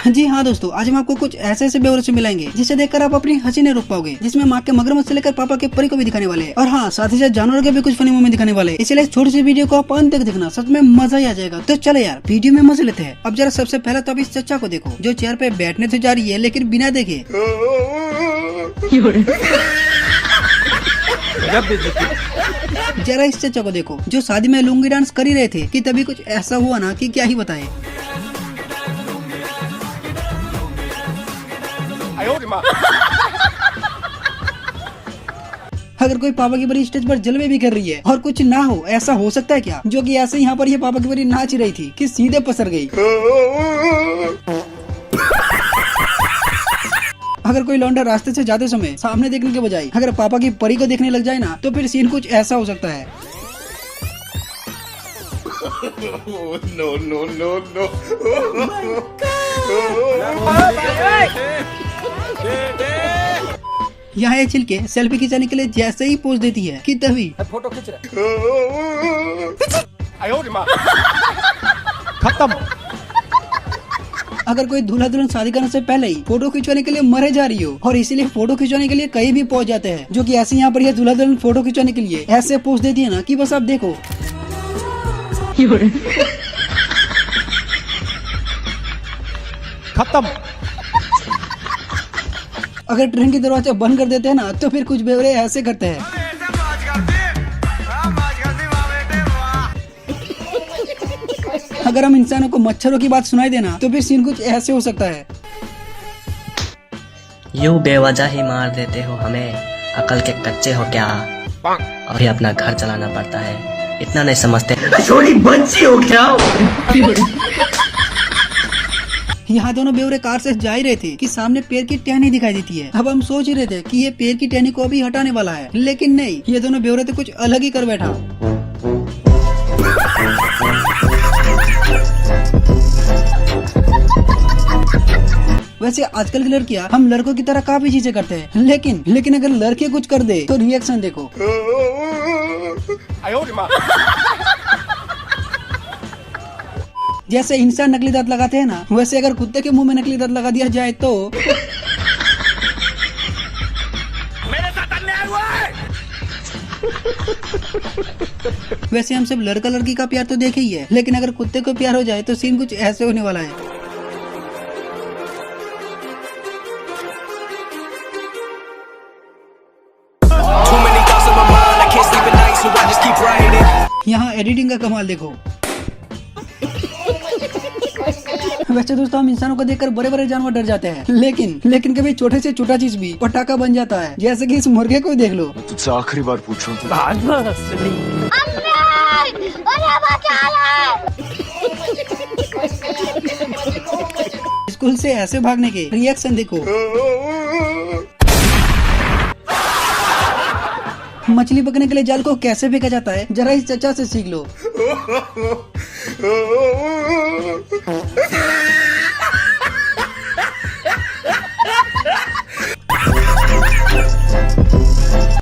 जी हाँ दोस्तों, आज हम आपको कुछ ऐसे ऐसे बेवरे से मिलाएंगे जिसे देखकर आप अपनी हंसी नहीं रोक पाओगे, जिसमें माँ के मगरमच्छ से लेकर पापा के परी को भी दिखाने वाले हैं। और हाँ, साथ ही साथ जानवरों के भी कुछ फनी मोमेंट दिखाने वाले हैं। इसलिए छोटी सी वीडियो को आप अंत तक देखना, सच में मजा ही आ जाएगा। तो चलो यार, वीडियो में मजे लेते हैं। अब जरा सबसे पहले तो आप इस चचा को देखो जो चेयर पे बैठने तो जा रही है लेकिन बिना देखे। जरा इस चचा को देखो जो शादी में लुंगी डांस कर ही रहे थे कि तभी कुछ ऐसा हुआ ना कि क्या ही बताए। अगर कोई पापा की परी स्टेज पर जलवे भी कर रही है और कुछ ना हो, ऐसा हो सकता है क्या? जो कि ऐसे यहाँ पर ये पापा की परी नाच रही थी कि सीधे पसर गई। अगर कोई लौंडा रास्ते से जाते समय सामने देखने के बजाय अगर पापा की परी को देखने लग जाए ना, तो फिर सीन कुछ ऐसा हो सकता है। No, no, no, no. यहाँ ये छिलके सेल्फी खिंचाने के लिए जैसे ही पोज देती है कि तभी फोटो खींच रहा खत्म। अगर कोई दूल्हा दुल्हन शादी करने से पहले ही फोटो खिंचवाने के लिए मरे जा रही हो और इसीलिए फोटो खिंचवाने के लिए कहीं भी पहुंच जाते हैं, जो कि ऐसे यहाँ पर यह दूल्हा दुल्हन फोटो खिंचवाने के लिए ऐसे पोज देती है ना कि बस आप देखो। खत्म। अगर ट्रेन की दरवाजा बंद कर देते हैं ना, तो फिर कुछ बेवरे ऐसे करते हैं। अगर हम इंसानों को मच्छरों की बात सुनाई देना, तो फिर सीन कुछ ऐसे हो सकता है। यूं बेवजह ही मार देते हो हमें, अकल के कच्चे हो क्या? और ये अपना घर चलाना पड़ता है, इतना नहीं समझते? छोटी बच्ची हो क्या? यहाँ दोनों बेवरे कार से जा ही रहे थे कि सामने पैर की टहनी दिखाई देती है। अब हम सोच ही रहे थे कि ये पैर की टहनी को अभी हटाने वाला है, लेकिन नहीं, ये दोनों बेवरे तो कुछ अलग ही कर बैठा। वैसे आजकल की लड़कियां हम लड़कों की तरह काफी चीजें करते हैं, लेकिन अगर लड़के कुछ कर दे तो रिएक्शन देखो। जैसे इंसान नकली दांत लगाते हैं ना, वैसे अगर कुत्ते के मुंह में नकली दांत लगा दिया जाए तो मेरे साथ अन्याय हुआ है। वैसे हम सब लड़का लड़की का प्यार तो देखे ही है, लेकिन अगर कुत्ते को प्यार हो जाए तो सीन कुछ ऐसे होने वाला है। यहाँ एडिटिंग का कमाल देखो। वैसे दोस्तों, हम इंसानों को देखकर बड़े बड़े जानवर डर जाते हैं, लेकिन कभी छोटे से छोटा चीज भी पटाखा बन जाता है, जैसे कि इस मुर्गे को देख लो। तुझसे आखिरी बार पूछ रहा हूँ। स्कूल से ऐसे भागने के रिएक्शन देखो। मछली पकड़ने के लिए जाल को कैसे फेंका जाता है, जरा इस चचा से सीख लो।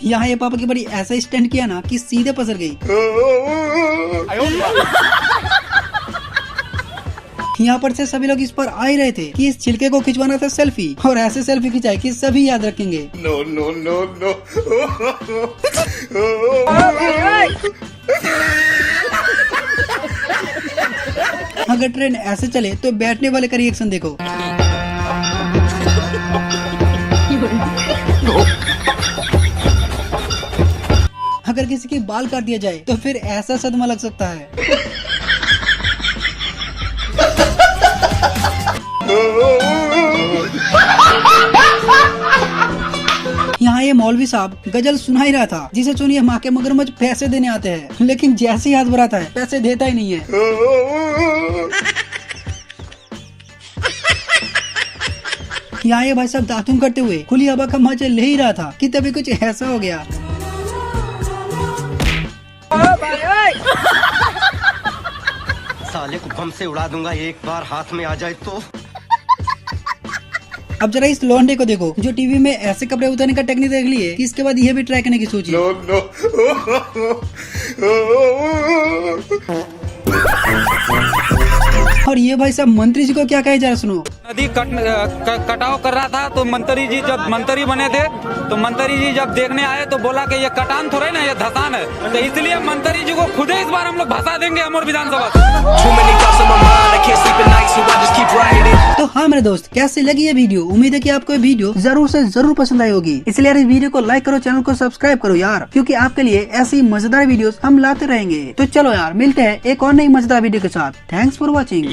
यहाँ ये पापा की बड़ी ऐसा स्टैंड किया ना कि सीधे पसर गई। यहाँ पर से सभी लोग इस पर आ ही रहे थे कि इस छिलके को खिंचवाना था सेल्फी, और ऐसे सेल्फी खिंचाए कि सभी याद रखेंगे। No, no, no, no. अगर ट्रेन ऐसे चले तो बैठने वाले का रिएक्शन देखो। अगर किसी के बाल काट दिया जाए तो फिर ऐसा सदमा लग सकता है। यहाँ ये मौलवी साहब गजल सुना ही रहा था, जिसे सुनिए माँ के मगरमच्छ पैसे देने आते हैं, लेकिन जैसे ही हाथ बढ़ाता है पैसे देता ही नहीं है। यहाँ ये भाई साहब दातुन करते हुए खुली हवा का मजा ले ही रहा था कि तभी कुछ ऐसा हो गया। साले को बम से उड़ा दूंगा एक बार हाथ में आ जाए तो। अब जरा इस लौंडे को देखो जो टीवी में ऐसे कपड़े उतारने का टेक्निक देख लिए कि इसके बाद ये भी ट्राई करने की सोची। No, no. और ये भाई साहब मंत्री जी को क्या कहे जा रहा सुनो। नदी कटाव कर रहा था तो मंत्री जी जब मंत्री बने थे तो मंत्री जी जब देखने आए तो बोला कि ये कटान थोड़ा ना, ये धसान है, तो इसलिए मंत्री जी को खुद ही इस बार हम लोग भसा देंगे अमर विधानसभा से। तो हाँ मेरे दोस्त, कैसी लगी ये वीडियो? उम्मीद है कि आपको ये वीडियो जरूर से जरूर पसंद आई होगी। इसलिए यार इस वीडियो को लाइक करो, चैनल को सब्सक्राइब करो यार, क्योंकि आपके लिए ऐसी मजेदार वीडियोस हम लाते रहेंगे। तो चलो यार मिलते हैं एक और नई मजेदार वीडियो के साथ। Thanks for watching.